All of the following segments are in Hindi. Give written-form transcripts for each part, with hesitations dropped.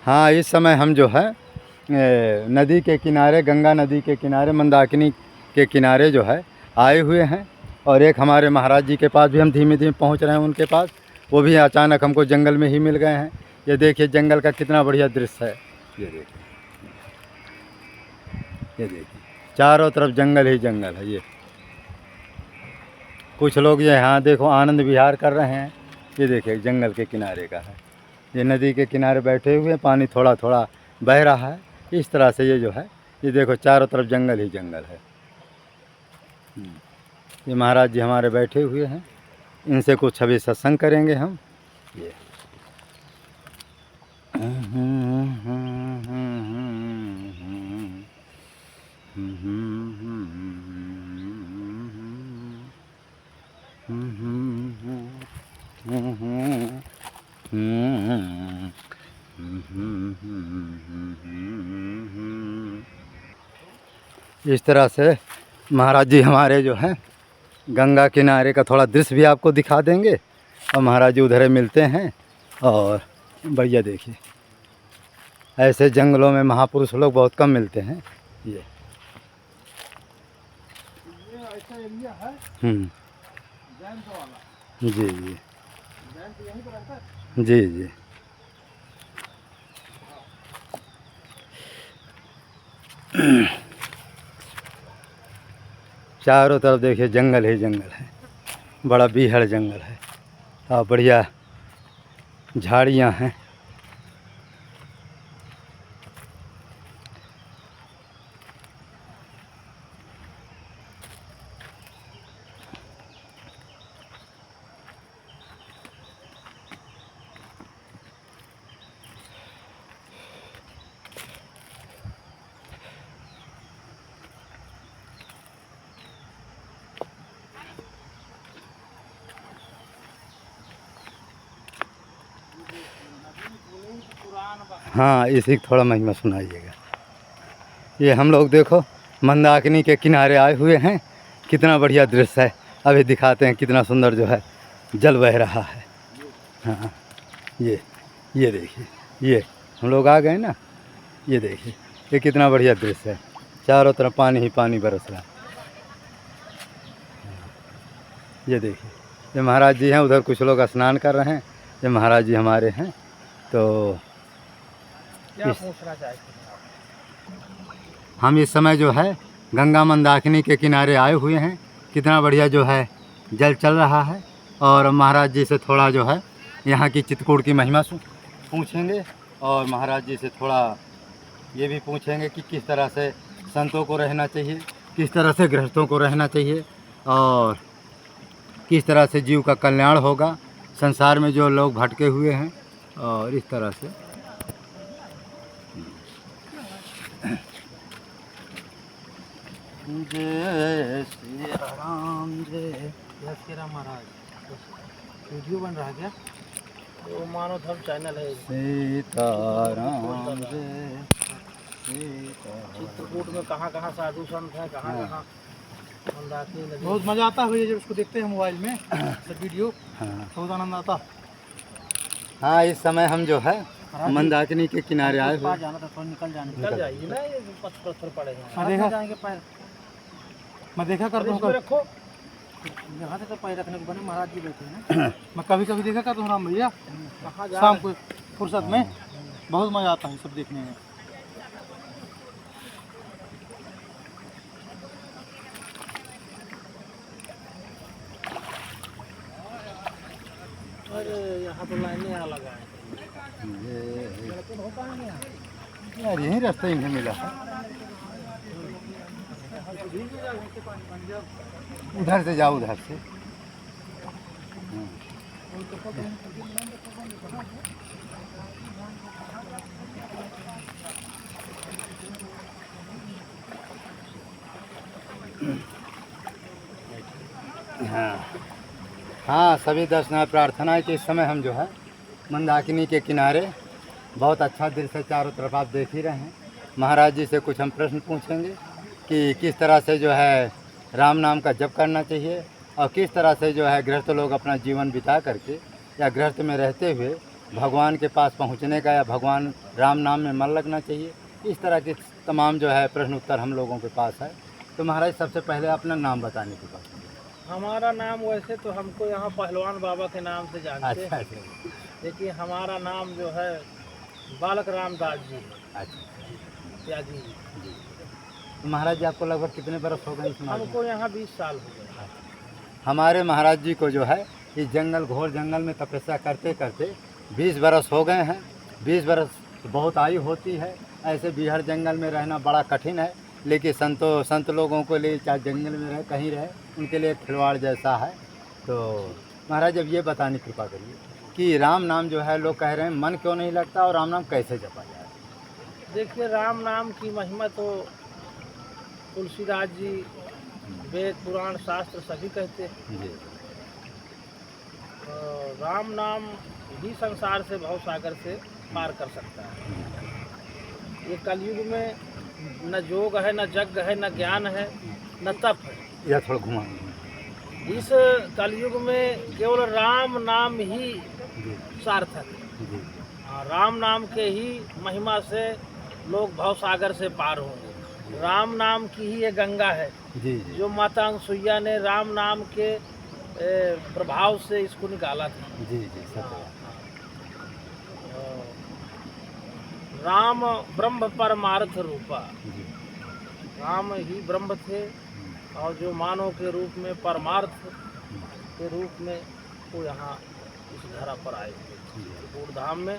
हाँ, इस समय हम जो है नदी के किनारे, गंगा नदी के किनारे, मंदाकिनी के किनारे जो है आए हुए हैं। और एक हमारे महाराज जी के पास भी हम धीमे धीमे पहुंच रहे हैं उनके पास। वो भी अचानक हमको जंगल में ही मिल गए हैं। ये देखिए जंगल का कितना बढ़िया दृश्य है। ये देखिए, ये देखिए चारों तरफ जंगल ही जंगल है। ये कुछ लोग ये यहाँ देखो आनंद विहार कर रहे हैं। ये देखिए जंगल के किनारे का है। ये नदी के किनारे बैठे हुए हैं, पानी थोड़ा थोड़ा बह रहा है। इस तरह से ये जो है, ये देखो चारों तरफ जंगल ही जंगल है। ये महाराज जी हमारे बैठे हुए हैं, इनसे कुछ अभी सत्संग करेंगे हम। ये इस तरह से महाराज जी हमारे जो हैं गंगा किनारे का थोड़ा दृश्य भी आपको दिखा देंगे। और महाराज जी उधर मिलते हैं। और बढ़िया देखिए, ऐसे जंगलों में महापुरुष लोग बहुत कम मिलते हैं। ये ऐसा एरिया है वाला। जी जी यहीं पर रहता है। जी जी चारों तरफ देखिए जंगल ही जंगल है, बड़ा बीहड़ जंगल है। और बढ़िया झाड़ियाँ हैं। हाँ, इसी की थोड़ा महिमा सुनाइएगा। ये हम लोग देखो मंदाकिनी के किनारे आए हुए हैं। कितना बढ़िया दृश्य है। अभी दिखाते हैं कितना सुंदर जो है जल बह रहा है। हाँ, ये देखिए, ये हम लोग आ गए ना। ये देखिए ये कितना बढ़िया दृश्य है। चारों तरफ पानी ही पानी बरस रहा है। ये देखिए, ये महाराज जी हैं, उधर कुछ लोग स्नान कर रहे हैं। ये महाराज जी हमारे हैं। तो हम इस समय जो है गंगा मंदाकिनी के किनारे आए हुए हैं। कितना बढ़िया जो है जल चल रहा है। और महाराज जी से थोड़ा जो है यहाँ की चित्रकूट की महिमा पूछेंगे। और महाराज जी से थोड़ा ये भी पूछेंगे कि किस तरह से संतों को रहना चाहिए, किस तरह से गृहस्थों को रहना चाहिए, और किस तरह से जीव का कल्याण होगा संसार में जो लोग भटके हुए हैं। और इस तरह से जय श्री राम, जय श्री राम। महाराज वीडियो बन रहा है क्या? वो मानव धर्म चैनल है। सीताराम जय चित्रकूट में कहाँ कहाँ साधु संत है, कहाँ कहाँ बहुत मज़ा आता है जब उसको देखते हैं मोबाइल में सब वीडियो। बहुत आनंद आता। हाँ, इस समय हम जो है मंदाकिनी के किनारे आए हुए। जाना था तो निकल जाइए ना, ये पत्थर पड़ेगा। मैं देखा करता हूँ, रखो यहाँ से तो पैर रखने को बने महाराज जी बैठे हैं ना। मैं कभी कभी देखा करता हूँ राम भैया, शाम को फुर्सत में। बहुत मज़ा आता है सब देखने में। अरे यहाँ तो लाइनें यहाँ लगा है यार, यही रास्ता इन्हें मिला है। उधर से जाओ, उधर से। हाँ हाँ, सभी दर्शनार्थ प्रार्थना है कि इस समय हम जो है मंदाकिनी के किनारे, बहुत अच्छा दृश्य चारों तरफ आप देख ही रहे हैं। महाराज जी से कुछ हम प्रश्न पूछेंगे कि किस तरह से जो है राम नाम का जप करना चाहिए और किस तरह से जो है गृहस्थ लोग अपना जीवन बिता करके या गृहस्थ में रहते हुए भगवान के पास पहुंचने का या भगवान राम नाम में मन लगना चाहिए। इस तरह के तमाम जो है प्रश्न उत्तर हम लोगों के पास है। तो महाराज सबसे पहले अपना नाम बताने की बात। हमारा नाम वैसे तो हमको यहाँ पहलवान बाबा के नाम से जानते हैं, अच्छा। लेकिन हमारा नाम जो है बालक रामदास जी है। अच्छा त्यागी जी। जी। तो महाराज जी आपको लगभग कितने बरस हो गए इस समाज में? हमको यहाँ 20 साल हो गए। हमारे महाराज जी को जो है इस जंगल घोर जंगल में तपस्या करते करते 20 बरस हो गए हैं। 20 बरस तो बहुत आयु होती है। ऐसे बिहार जंगल में रहना बड़ा कठिन है, लेकिन संत लोगों को लिए चाहे जंगल में रहे कहीं रहे उनके लिए खिलवाड़ जैसा है। तो महाराज अब ये बताने की कृपा करिए कि राम नाम जो है लोग कह रहे हैं मन क्यों नहीं लगता और राम नाम कैसे जपा जाए? देखिए, राम नाम की महिमा तो तुलसीदास जी वेद पुराण शास्त्र सभी कहते हैं। जी राम नाम ही संसार से भव सागर से पार कर सकता है। ये कलयुग में न जोग है, न जग है, न ज्ञान है, न तप है। या थोड़ा घुमा। इस कलयुग में केवल राम नाम ही सार्थक है। राम नाम के ही महिमा से लोग भव सागर से पार होंगे। राम नाम की ही ये गंगा है जो माता अनसुईया ने राम नाम के प्रभाव से इसको निकाला था। जी सत्य। राम ब्रह्म परमार्थ रूपा। राम ही ब्रह्म थे और जो मानव के रूप में परमार्थ के रूप में वो यहाँ इस धरा पर आए थे पूर्ण धाम में,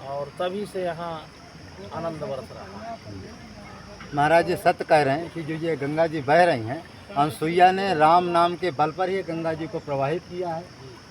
और तभी से यहाँ आनंद बरस रहा है। महाराज जी सत्य कह रहे हैं कि जो ये गंगा जी बह रही हैं, अनसुईया ने राम नाम के बल पर ही गंगा जी को प्रवाहित किया है।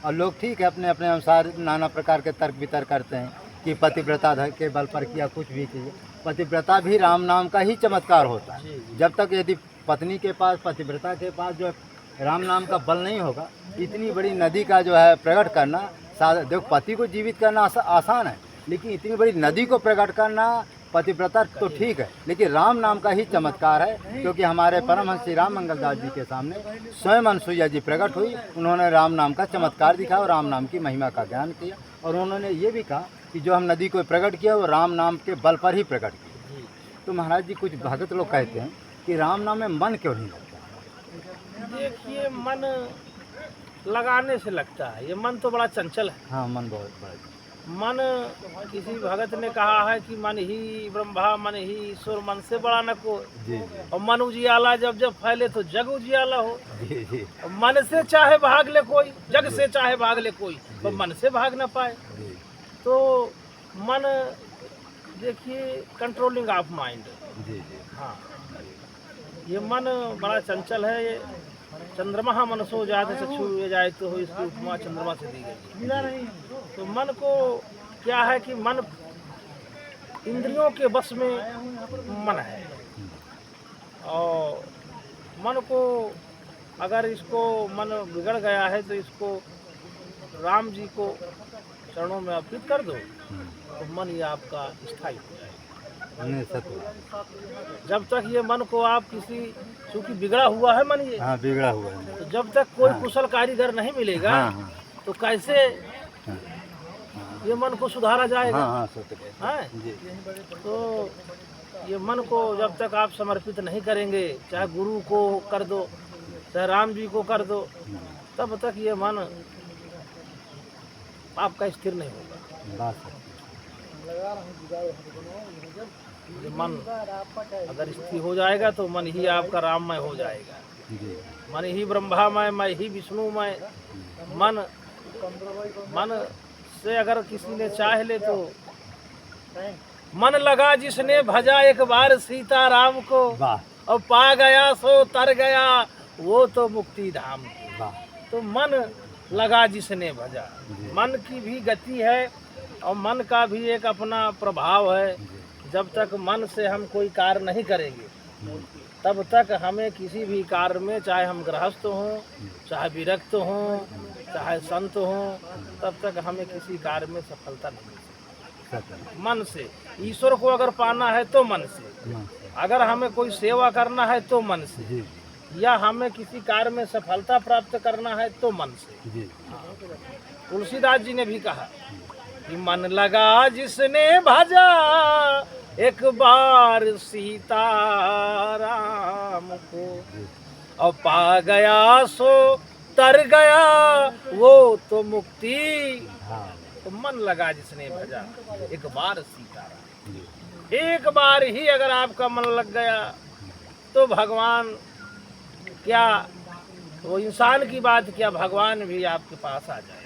और लोग ठीक है अपने अपने अनुसार नाना प्रकार के तर्क वितर्क करते हैं कि पतिव्रता के बल पर किया, कुछ भी किया। पतिव्रता भी राम नाम का ही चमत्कार होता है। जब तक यदि पत्नी के पास, पतिव्रता के पास जो राम नाम का बल नहीं होगा, इतनी बड़ी नदी का जो है प्रकट करना, देखो पति को जीवित करना आसान है, लेकिन इतनी बड़ी नदी को प्रकट करना पतिव्रता तो ठीक है, लेकिन राम नाम का ही चमत्कार है। क्योंकि हमारे परमहंस श्री राम मंगलदास जी के सामने स्वयं अनसुईया जी प्रकट हुई, उन्होंने राम नाम का चमत्कार दिखाया और राम नाम की महिमा का ज्ञान किया। और उन्होंने ये भी कहा कि जो हम नदी को प्रकट किया वो राम नाम के बल पर ही प्रकट किया। तो महाराज जी कुछ भगत लोग कहते हैं कि राम नाम में मन क्यों नहीं लगता? देखिए, मन लगाने से लगता है। ये मन तो बड़ा चंचल है। हाँ, मन बहुत बड़ा। मन, किसी भगत ने कहा है कि मन ही ब्रह्मा, मन ही ईश्वर, मन से बड़ा न कोई। और मन उजियाला जब जब फैले तो जग उजियाला हो। और मन से चाहे भाग ले कोई, जग से चाहे भाग ले कोई, तो मन से भाग न पाए। तो मन, देखिए, कंट्रोलिंग ऑफ माइंड। हाँ, ये मन बड़ा चंचल है। ये चंद्रमा मनसो जाते चक्षु ये जाए तो हो, इसकी उपमा चंद्रमा से दी गई। तो मन को क्या है कि मन इंद्रियों के बस में मन है, और मन को अगर इसको मन बिगड़ गया है तो इसको राम जी को चरणों में अर्पित कर दो तो मन ही आपका स्थायी हो जाएगा। जब तक ये मन को आप किसी, चूँकि बिगड़ा हुआ है मन, ये हाँ, बिगड़ा हुआ है, तो जब तक कोई कुशल कारीगर नहीं मिलेगा तो कैसे ये मन को सुधारा जाएगा? तो ये मन को जब तक आप समर्पित नहीं करेंगे, चाहे गुरु को कर दो, चाहे राम जी को कर दो, तब तक ये मन आपका स्थिर नहीं होगा। ये मन अगर स्थिर हो जाएगा तो मन ही आपका राममय हो जाएगा। मन ही ब्रह्मामय, मैं ही विष्णुमय। मन से अगर किसी ने चाह ले तो मन लगा जिसने भजा एक बार सीता राम को, और पा गया सो तर गया वो तो मुक्ति धाम। तो मन लगा जिसने भजा। मन की भी गति है और मन का भी एक अपना प्रभाव है। जब तक मन से हम कोई कार्य नहीं करेंगे तब तक हमें किसी भी कार्य में, चाहे हम गृहस्थ हों, चाहे विरक्त हों, चाहे संत हों, तब तक हमें किसी कार्य में सफलता नहीं मिल सकती। मन से ईश्वर को अगर पाना है तो मन से, अगर हमें कोई सेवा करना है तो मन से, या हमें किसी कार्य में सफलता प्राप्त करना है तो मन से। तुलसीदास जी ने भी कहा कि मन लगा जिसने भजा एक बार सीताराम को, और पा गया सो तर गया वो तो मुक्ति। तो मन लगा जिसने भजा एक बार सीताराम, एक बार ही अगर आपका मन लग गया तो भगवान क्या, वो इंसान की बात क्या, भगवान भी आपके पास आ जाए।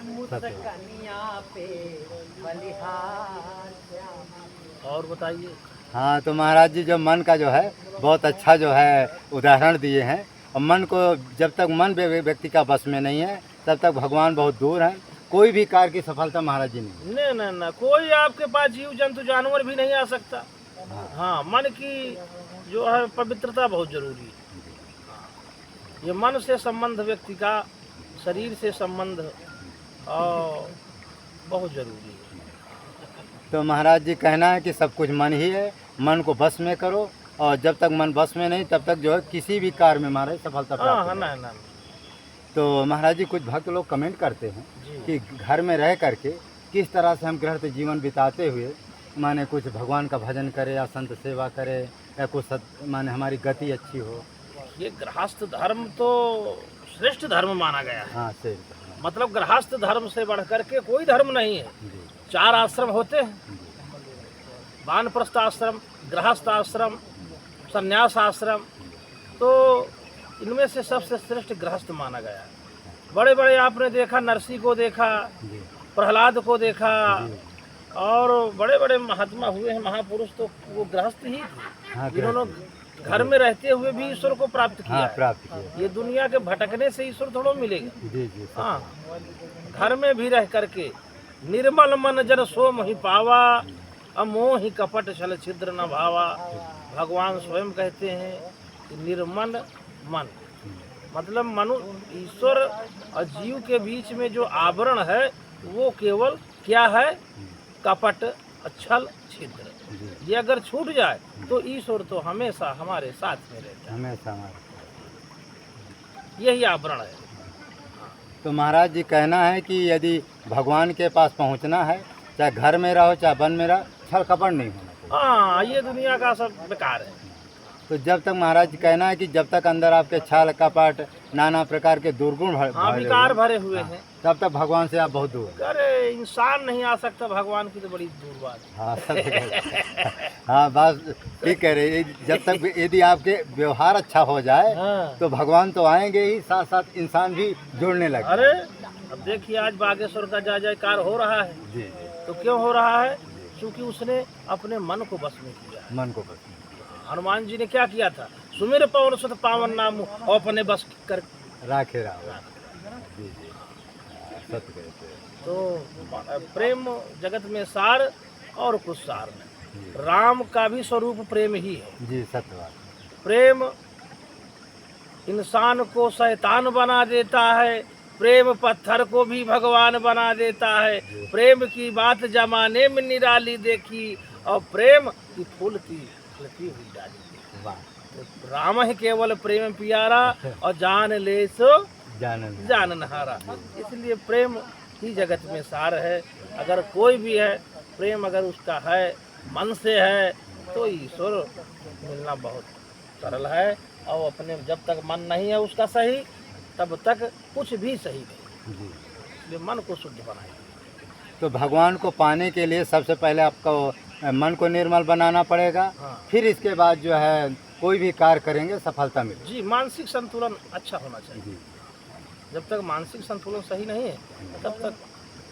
और बताइए। हाँ, तो महाराज जी जो मन का जो है बहुत अच्छा जो है उदाहरण दिए हैं। और मन को जब तक मन व्यक्ति का बस में नहीं है तब तक भगवान बहुत दूर हैं। कोई भी कार्य की सफलता महाराज जी नहीं। नहीं, कोई आपके पास जीव जंतु जानवर भी नहीं आ सकता। हाँ, मन की जो है पवित्रता बहुत जरूरी है। ये मन से संबंध व्यक्ति का शरीर से संबंध और बहुत जरूरी है। तो महाराज जी कहना है कि सब कुछ मन ही है, मन को बस में करो, और जब तक मन बस में नहीं तब तक जो है किसी भी कार्य में महाराज सफलता प्राप्त हाँ, ना। तो महाराज जी कुछ भक्त लोग कमेंट करते हैं कि घर में रह करके किस तरह से हम गृहस्थ जीवन बिताते हुए माने कुछ भगवान का भजन करे या संत सेवा करे या कुछ माने हमारी गति अच्छी हो। ये गृहस्थ धर्म तो श्रेष्ठ धर्म माना गया है। हाँ, सही। मतलब गृहस्थ धर्म से बढ़कर के कोई धर्म नहीं है। 4 आश्रम होते हैं, वानप्रस्थ आश्रम, गृहस्थ आश्रम, संन्यास आश्रम। तो इनमें से सबसे श्रेष्ठ गृहस्थ माना गया है। बड़े बड़े आपने देखा, नरसी को देखा, प्रहलाद को देखा, और बड़े बड़े महात्मा हुए हैं, महापुरुष, तो वो गृहस्थ ही थे। जिन्होंने घर में रहते हुए भी ईश्वर को प्राप्त किया। प्राप्त किया। ये दुनिया के भटकने से ईश्वर थोड़ा मिलेगा। हाँ, घर में भी रह करके निर्मल मन जन सो मोहि पावा, अमोहि कपट छल छिद्र न भावा। भगवान स्वयं कहते हैं कि निर्मल मन, मतलब मनुष्य ईश्वर और जीव के बीच में जो आवरण है वो केवल क्या है, कपट, छल, छिद्र। ये अगर छूट जाए तो ईश्वर तो हमेशा हमारे साथ में रहता है, हमेशा। यही आवरण है। तो महाराज जी कहना है कि यदि भगवान के पास पहुंचना है, चाहे घर में रहो चाहे वन में रहो, छल कपट नहीं होना चाहिए। हाँ, ये दुनिया का सब बेकार है। तो जब तक महाराज जी कहना है कि जब तक अंदर आपके छल कपट नाना प्रकार के दुर्गुण विकार भरे हुए हैं, तब तक भगवान से आप बहुत दूर। अरे इंसान नहीं आ सकता भगवान की, तो बड़ी दूर बात है। हाँ, हाँ, बात ठीक कह रहे। जब तक यदि आपके व्यवहार अच्छा हो जाए तो भगवान तो आएंगे ही, साथ साथ इंसान भी जुड़ने लगे। अरे अब देखिए, आज बागेश्वर का जय जयकार हो रहा है जी। तो क्यों हो रहा है? क्योंकि उसने अपने मन को बस में किया। मन को बस में। हनुमान जी ने क्या किया था? सुमिर पवन सुत पावन नाम, और अपने बस कर राखे राम। तो प्रेम जगत में सार और कुछ सार नहीं। राम का भी स्वरूप प्रेम ही है जी, सत्य बात। प्रेम इंसान को शैतान बना देता है, प्रेम पत्थर को भी भगवान बना देता है। प्रेम की बात जमाने में निराली देखी, और प्रेम की फूल की लती हुई डाली। तो राम है केवल प्रेम प्यारा, और जान ले सो जाननहारा। इसलिए प्रेम ही जगत में सार है। अगर कोई भी है, प्रेम अगर उसका है, मन से है, तो ईश्वर मिलना बहुत सरल है। और अपने जब तक मन नहीं है उसका सही, तब तक कुछ भी सही नहीं। इसलिए मन को शुद्ध बनाए। तो भगवान को पाने के लिए सबसे पहले आपको मन को निर्मल बनाना पड़ेगा। फिर इसके बाद जो है कोई भी कार्य करेंगे सफलता मिलेगी। जी, मानसिक संतुलन अच्छा होना चाहिए। जब तक मानसिक संतुलन सही नहीं है तब तक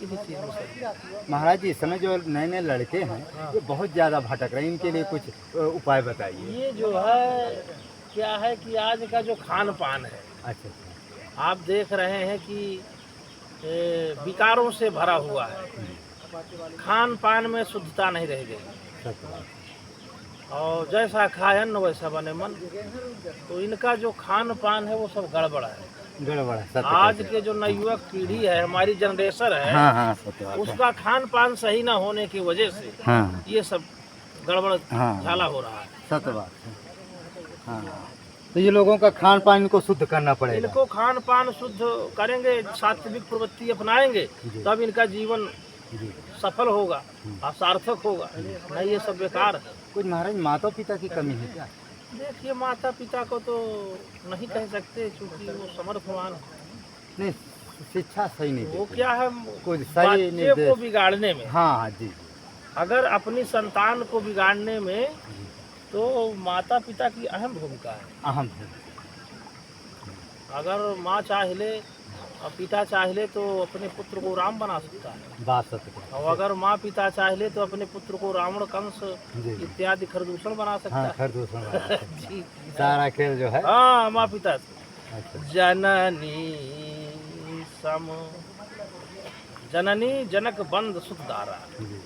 किसी चीज़ में सही। महाराज जी, इस समय जो नए नए लड़के हैं ये बहुत ज़्यादा भटक रहे हैं, इनके लिए कुछ उपाय बताइए। ये जो है क्या है कि आज का जो खान पान है, अच्छा, आप देख रहे हैं कि विकारों से भरा हुआ है। खान पान में शुद्धता नहीं रह गई, और जैसा खाए अन्न वैसा बने मन। तो इनका जो खान पान है वो सब गड़बड़ है। आज के जो नवयुवक पीढ़ी है, हमारी जनरेशन है, उसका खान पान सही ना होने की वजह से ये सब गड़बड़ झाला हो रहा है। सत्य बात। तो ये लोगों का खान पान को शुद्ध करना पड़ेगा। इनको खान पान शुद्ध करेंगे, सात्विक प्रवृत्ति अपनाएंगे, तब इनका जीवन जी। सफल होगा और सार्थक होगा, नहीं ये सब बेकार है। कुछ महाराज माता पिता की कमी है क्या? देखिए माता पिता को तो नहीं कह सकते क्योंकि वो समर्थवान है। नहीं, शिक्षा सही नहीं वो देते। क्या है, कुछ सही नहीं बच्चे दे। को बिगाड़ने में, हाँ हाँ जी जी अगर अपनी संतान को बिगाड़ने में जी, तो माता पिता की अहम भूमिका है। अहम है। अगर माँ चाह ले और पिता चाह ले तो अपने पुत्र को राम बना सकता है, बात सत्य है। और अगर माँ पिता चाह ले तो अपने पुत्र को रावण, कंस जी जी। इत्यादि खरदूषण बना सकता हाँ है। खरदूषण जी सारा खेल जो है। हाँ, माँ पिता से। अच्छा। जननी जनक बंद सुत दारा। जी।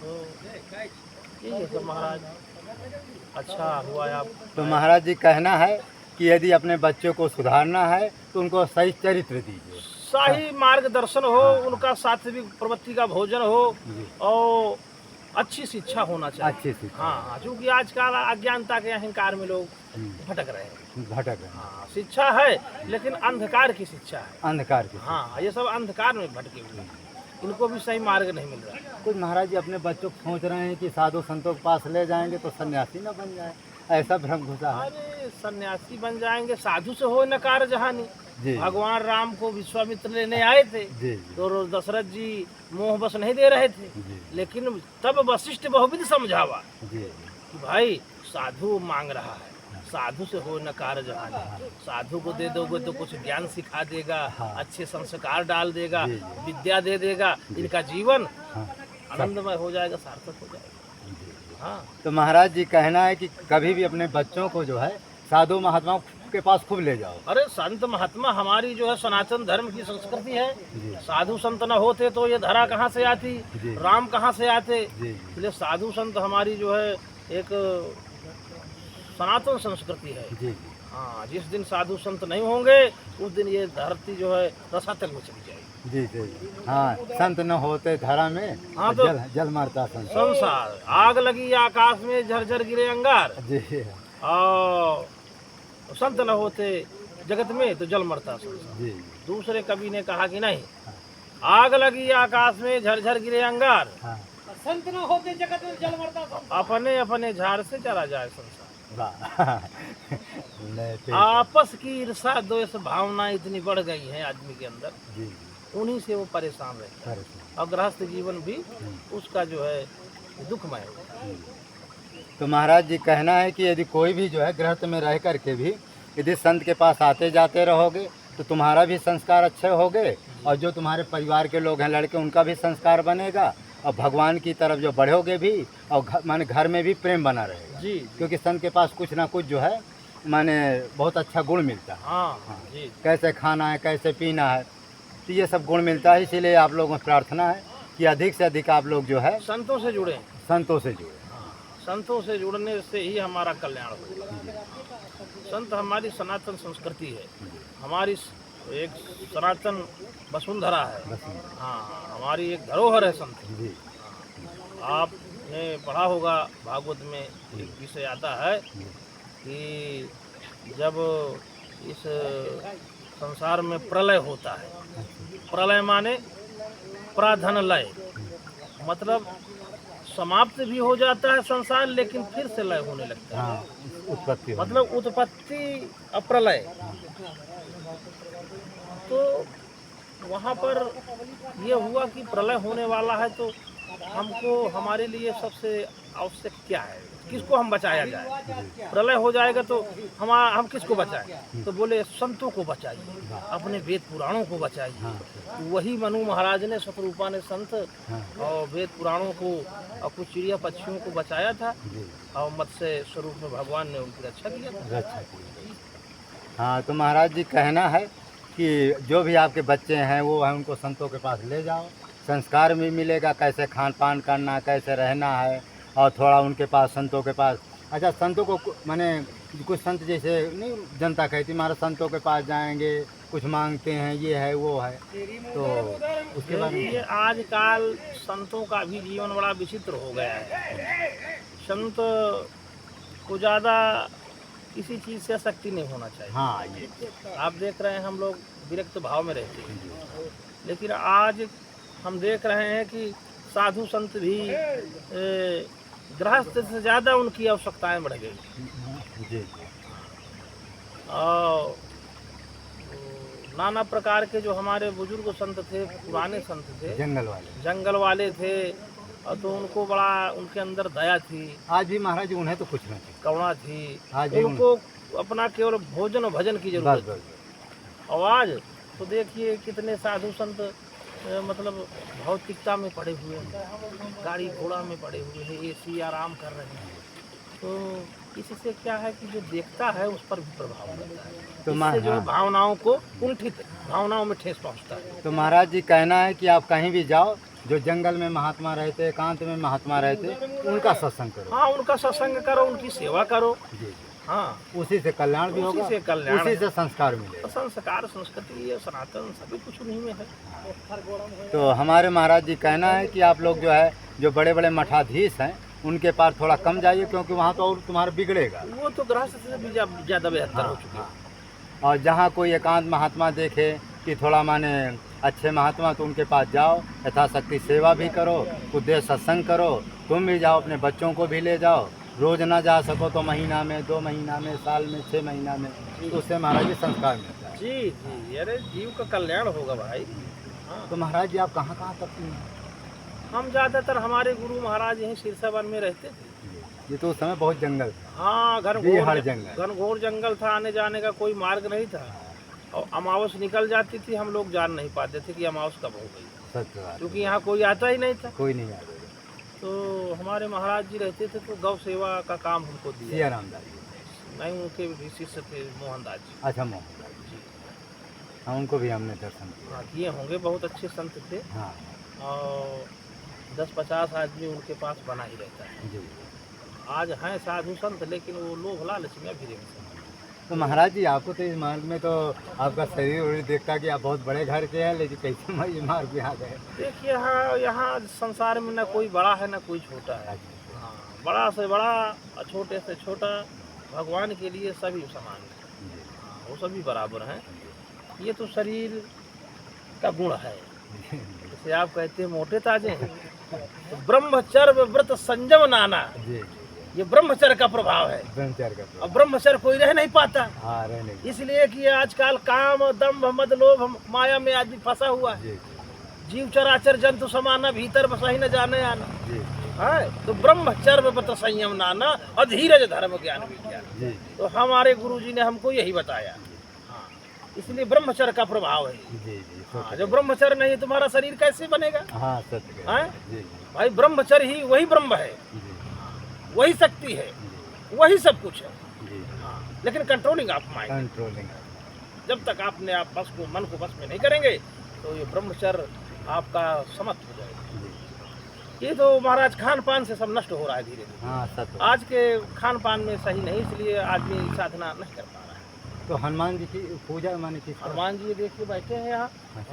तो यही है सब महाराज। अच्छा हुआ आप। तो महाराज जी कहना है कि यदि अपने बच्चों को सुधारना है तो उनको सही चरित्र दीजिए, सही मार्गदर्शन हो, उनका सात्विक प्रवृत्ति का भोजन हो जी। और अच्छी शिक्षा होना चाहिए। अच्छी शिक्षा। हाँ, क्योंकि आजकल अज्ञानता के अहंकार में लोग भटक रहे हैं। भटक रहे हैं। हाँ, शिक्षा है लेकिन अंधकार की शिक्षा है। अंधकार की। हाँ, ये सब अंधकार में भटके हुए हैं, इनको भी सही मार्ग नहीं मिल रहा है। कुछ महाराज जी अपने बच्चों को सोच रहे हैं कि साधु संतों के पास ले जाएंगे तो सन्यासी न बन जाए, ऐसा भ्रम घुसा है। अरे सन्यासी बन जाएंगे, साधु से हो नकार जहानी। जी भगवान राम को विश्वामित्र लेने आए थे जी तो दशरथ जी मोह बस नहीं दे रहे थे, जी लेकिन तब वशिष्ठ बहुविध समझावा जी कि भाई साधु मांग रहा है, साधु से हो नकार जहानी। साधु को दे दोगे तो कुछ ज्ञान सिखा देगा, हाँ। अच्छे संस्कार डाल देगा, जी, जी। विद्या दे देगा, इनका जीवन हाँ। आनंदमय हो जाएगा, सार्थक हो जाएगा। जी। हाँ, तो महाराज जी कहना है कि कभी भी अपने बच्चों को जो है साधु महात्माओं के पास खूब ले जाओ। अरे संत महात्मा हमारी जो है सनातन धर्म की संस्कृति है। जी साधु संत न होते तो ये धरा कहाँ से आती, जी। राम कहाँ से आते। जी इसलिए साधु संत हमारी जो है एक सनातन संस्कृति है। जी हाँ, जिस दिन साधु संत नहीं होंगे उस दिन ये धरती जो है रसातल में चली जाएगी। जी जी। हाँ, संत न होते धरा में हाँ, तो जल मरता संसार। संसार आग लगी आकाश में झरझर गिरे अंगार, जी और संत न होते जगत में तो जल मरता संसार। जी दूसरे कवि ने कहा कि नहीं, आग लगी आकाश में झरझर गिरे अंगार, हाँ। संत न होते जगत में जल मरता संसार। अपने अपने झाड़ से चला जाए संसार। वाह। नहीं, ठीक है। आपस की ईर्षा द्वेष भावना इतनी बढ़ गई है आदमी के अंदर, जी उन्हीं से वो परेशान रहता है, परेशान। और गृहस्थ जीवन भी उसका जो है दुखमय है। तो महाराज जी कहना है कि यदि कोई भी जो है गृहस्थ में रह करके भी यदि संत के पास आते जाते रहोगे तो तुम्हारा भी संस्कार अच्छे होंगे, और जो तुम्हारे परिवार के लोग हैं लड़के उनका भी संस्कार बनेगा, और भगवान की तरफ जो बढ़ोगे भी, और माने घर में भी प्रेम बना रहेगा। जी, क्योंकि संत के पास कुछ ना कुछ जो है माने बहुत अच्छा गुण मिलता है। हाँ जी, कैसे खाना है, कैसे पीना है, तो ये सब गुण मिलता है। इसीलिए आप लोगों से प्रार्थना है कि अधिक से अधिक आप लोग जो है संतों से जुड़े। संतों से जुड़े। संतों से जुड़ने से ही हमारा कल्याण होगा। संत हमारी सनातन संस्कृति है, हमारी एक सनातन वसुंधरा है। हाँ, हमारी एक धरोहर है संत। जी आपने पढ़ा होगा भागवत में एक विषय आता है कि जब इस संसार में प्रलय होता है, प्रलय माने प्राधन लय, मतलब समाप्त भी हो जाता है संसार लेकिन फिर से लय होने लगता है। हाँ, उत्पत्ति होने। मतलब उत्पत्ति और प्रलय। तो वहाँ पर ये हुआ कि प्रलय होने वाला है, तो हमको हमारे लिए सबसे आवश्यक क्या है, किसको हम बचाया जाए। प्रलय हो जाएगा तो हम किसको बचाएं, तो बोले संतों को बचाइए, अपने वेद पुराणों को बचाइए। वही मनु महाराज ने शतरूपा ने संत और वेद पुराणों को और कुछ चिड़िया पक्षियों को बचाया था, और मत्स्य स्वरूप में भगवान ने उनकी रक्षा किया था। रक्षा की। हाँ, तो महाराज जी कहना है कि जो भी आपके बच्चे हैं वो है उनको संतों के पास ले जाओ, संस्कार भी मिलेगा, कैसे खान पान करना, कैसे रहना है, और थोड़ा उनके पास संतों के पास। अच्छा, संतों को माने कुछ संत जैसे नहीं जनता कहती हमारे संतों के पास जाएंगे, कुछ मांगते हैं, ये है वो है, तो उसके बारे में ये आजकल संतों का भी जीवन बड़ा विचित्र हो गया है। संत को ज़्यादा किसी चीज़ से शक्ति नहीं होना चाहिए। हाँ, ये आप देख रहे हैं हम लोग विरक्त भाव में रहते हैं, लेकिन आज हम देख रहे हैं कि साधु संत भी गृहस्थ से ज़्यादा उनकी आवश्यकताएं बढ़ गई जी। और नाना प्रकार के जो हमारे बुजुर्ग संत थे, पुराने संत थे, जंगल वाले थे, और तो उनको बड़ा उनके अंदर दया थी। आज भी महाराज उन्हें तो कुछ नहीं, करुणा थी। आज उनको अपना केवल भोजन और भजन की जरूरत थी। और आज तो देखिए कितने साधु संत मतलब भौतिकता में पड़े हुए हैं, गाड़ी घोड़ा में पड़े हुए हैं, एसी आराम कर रहे हैं। तो इससे क्या है कि जो देखता है उस पर भी प्रभाव पड़ता है, तो इससे जो भावनाओं को कुंठित, भावनाओं में ठेस पहुंचता है। तो महाराज जी कहना है कि आप कहीं भी जाओ, जो जंगल में महात्मा रहते, एकांत में महात्मा रहते, उनका सत्संग करो। हाँ, उनका सत्संग करो, उनकी सेवा करो। जी। हाँ, उसी से कल्याण भी होगा, उसी से कल्याण, उसी से संस्कार मिलेगा। संस्कार, संस्कृति, ये सनातन सभी कुछ उन्हीं में है। तो हमारे महाराज जी कहना है कि आप लोग जो है, जो बड़े बड़े मठाधीश हैं, उनके पास थोड़ा कम जाइए, क्योंकि वहाँ तो और तुम्हारा बिगड़ेगा। वो तो गृहस्थ से भी ज़्यादा बेहतर हो चुके हैं। और जहाँ कोई एकांत महात्मा देखे कि थोड़ा माने अच्छे महात्मा, तो उनके पास जाओ, यथाशक्ति सेवा भी करो, उद्देश्य सत्संग करो। तुम भी जाओ, अपने बच्चों को भी ले जाओ। रोज ना जा सको तो महीना में, 2 महीना में, साल में, 6 महीना में, तो उससे महाराज जी संस्कार मिलता है। जी जी, अरे जीव का कल्याण होगा भाई। हाँ। तो महाराज जी आप कहाँ कहाँ करती हैं? हम ज़्यादातर हमारे गुरु महाराज यहीं सिरसावन में रहते थे। ये तो उस समय बहुत जंगल था। हाँ, घनघोर जंगल था, आने जाने का कोई मार्ग नहीं था। और अमावस निकल जाती थी, हम लोग जान नहीं पाते थे कि अमावस कब हो गई, सच बात, क्योंकि यहाँ कोई आता ही नहीं था। कोई नहीं आता। तो हमारे महाराज जी रहते थे, तो गौ सेवा का काम हमको दिया। रामदास नहीं, उनके भी शिष्य थे मोहनदास जी। अच्छा, मोहनदास जी। हाँ, उनको भी हमने दर्शन किया। हाँ, किए होंगे, बहुत अच्छे संत थे। हाँ। और 10-50 आदमी उनके पास बना ही रहता है जी। आज हैं साधु संत, लेकिन वो लोभ लालच में भी रहते हैं। तो महाराज जी आपको तो इस मार्ग में तो आपका शरीर देखता कि आप बहुत बड़े घर के हैं, लेकिन कैसे ये मार्ग में आ गए? देखिए, यहाँ संसार में ना कोई बड़ा है ना कोई छोटा है। हाँ, बड़ा से बड़ा, छोटे से छोटा, भगवान के लिए सभी समान है। हाँ, वो सभी बराबर हैं। ये तो शरीर का गुण है, जैसे आप कहते हैं मोटे ताजे हैं। तो ब्रह्मचर्य व्रत संयम नाना, ये ब्रह्मचर्य का प्रभाव है। अब ब्रह्मचर्य कोई रह नहीं पाता। हाँ, रह नहीं। इसलिए कि आजकल काम, दम्भ, मद, लोभ, माया में आदमी फंसा हुआ है। जीव चराचर जंतु समाना, भीतर बसा ही न जाने आना है। तो ब्रह्मचर्य व्रत संयम नाना, अधीरज धर्म ज्ञान विज्ञान। तो हमारे गुरुजी ने हमको यही बताया। हाँ, इसलिए ब्रह्मचर्य का प्रभाव है। हाँ, जो ब्रह्मचर्य नहीं, तुम्हारा शरीर कैसे बनेगा? हाँ, सत्य है भाई। ब्रह्मचर्य ही वही ब्रह्म है, वही शक्ति है, वही सब कुछ है। हाँ, लेकिन कंट्रोलिंग ऑफ माइंड, जब तक आपने आप बस को, मन को बस में नहीं करेंगे, तो ये ब्रह्मचर्य आपका समाप्त हो जाएगा। ये तो महाराज खान पान से सब नष्ट हो रहा है धीरे धीरे। हाँ, आज के खान पान में सही नहीं, इसलिए आदमी साधना नहीं कर पा रहा है। तो हनुमान जी की पूजा माने की? हनुमान जी देखिए बैठे हैं यहाँ,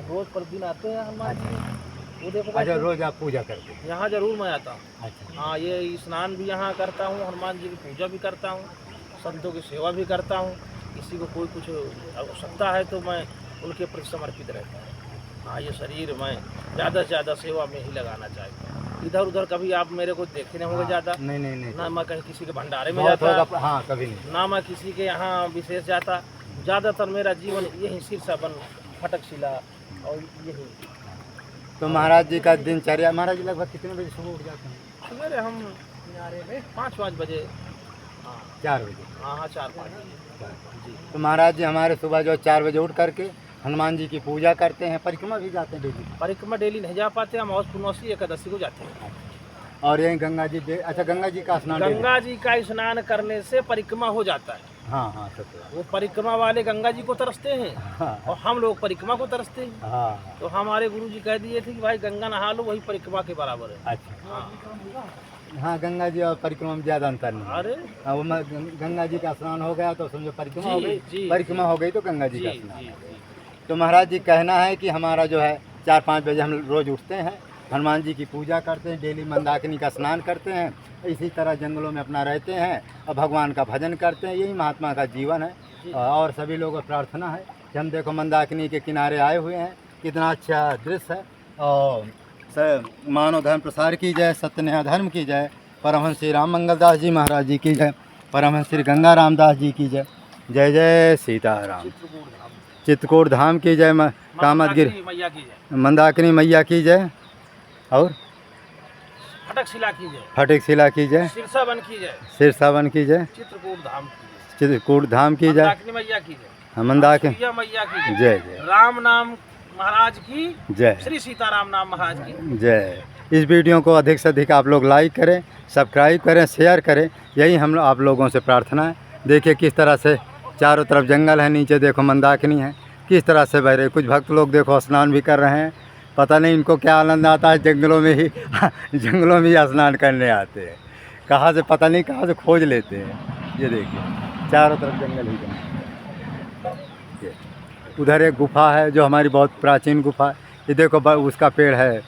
रोज प्रतिदिन आते हैं हनुमान जी। वो देखो, अच्छा, रोज आप पूजा करते हैं? यहाँ जरूर मैं आता हूँ। अच्छा। हाँ, ये स्नान भी यहाँ करता हूँ, हनुमान जी की पूजा भी करता हूँ, संतों की सेवा भी करता हूँ। किसी को कोई कुछ आवश्यकता है तो मैं उनके प्रति समर्पित रहता हूँ। हाँ, ये शरीर मैं ज़्यादा से ज़्यादा सेवा में ही लगाना चाहता हूँ। इधर उधर कभी आप मेरे को देखे नहीं होंगे ज़्यादा। नहीं। ना मैं कहीं किसी के भंडारे में जाता, हाँ, कभी नहीं। ना मैं किसी के यहाँ विशेष जाता। ज़्यादातर मेरा जीवन यही सिरसावन, फटकशिला और यही। तो महाराज जी का दिनचर्या, महाराज जी लगभग कितने बजे सुबह उठ जाते हैं? सवेरे हम 5-5 बजे। 4 बजे? हाँ, 4-5 जी। तो महाराज जी हमारे सुबह जो 4 बजे उठ करके हनुमान जी की पूजा करते हैं, परिक्रमा भी जाते हैं डेली? परिक्रमा डेली नहीं जा पाते, हम पूर्णौसी एकादशी को जाते हैं। और यही गंगा जी अच्छा, गंगा जी का स्नान? गंगा जी का स्नान करने से परिक्रमा हो जाता है। हाँ, सत्य। वो परिक्रमा वाले गंगा जी को तरसते हैं। हाँ। और हम लोग परिक्रमा को तरसते हैं। हाँ। तो हमारे गुरु जी कह दिए थे कि भाई गंगा नहा लो, वही परिक्रमा के बराबर है। अच्छा। हाँ, गंगा जी और परिक्रमा में ज़्यादा अंतर नहीं। अरे वो गंगा जी का स्नान हो गया तो समझो परिक्रमा हो गई, परिक्रमा हो गई तो गंगा जी का स्नान। तो महाराज जी कहना है कि हमारा जो है 4-5 बजे हम रोज़ उठते हैं, हनुमान जी की पूजा करते हैं, डेली मंदाकिनी का स्नान करते हैं, इसी तरह जंगलों में अपना रहते हैं और भगवान का भजन करते हैं। यही महात्मा का जीवन है। और सभी लोगों को प्रार्थना है कि हम देखो मंदाकिनी के किनारे आए हुए हैं, कितना अच्छा दृश्य है। और मानव धर्म प्रसार की जय, सत्य न्याय धर्म की जय, परमहंस श्री राम मंगलदास जी महाराज जी की जय, परमहंस श्री गंगा रामदास जी की जय। जय जय सीताराम। चित्रकूट धाम की जय, कामतगिरी मैया की जय, मंदाकिनी मैया की जय, और फटकशिला की जय, फटिकशिला की जय, सिरसावन की जय, सिरसावन की जय, चित्रकूट धाम की जय, चित्रकूट धाम की जय, मंदाकिनी मैया की जय, मंदाकिनी मैया मैया की जय, जय जय राम नाम महाराज की जय श्री सीताराम नाम महाराज की जय। इस वीडियो को अधिक से अधिक आप लोग लाइक करें, सब्सक्राइब करें, शेयर करें, यही हम आप लोगों से प्रार्थना है। देखिए किस तरह से चारों तरफ जंगल है, नीचे देखो मंदाकिनी है, किस तरह से बह रहे। कुछ भक्त लोग देखो स्नान भी कर रहे हैं, पता नहीं इनको क्या आनंद आता है, जंगलों में ही जंगलों में ही स्नान करने आते हैं, कहाँ से पता नहीं कहाँ से खोज लेते हैं। ये देखिए चारों तरफ जंगल ही जंगल। उधर एक गुफा है जो हमारी बहुत प्राचीन गुफा है। ये देखो उसका पेड़ है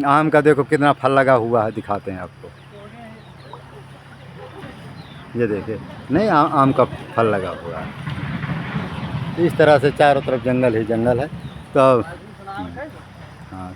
आम का, देखो कितना फल लगा हुआ है, दिखाते हैं आपको। ये देखिए नहीं आम का फल लगा हुआ है। इस तरह से चारों तरफ जंगल ही जंगल है। तो हाँ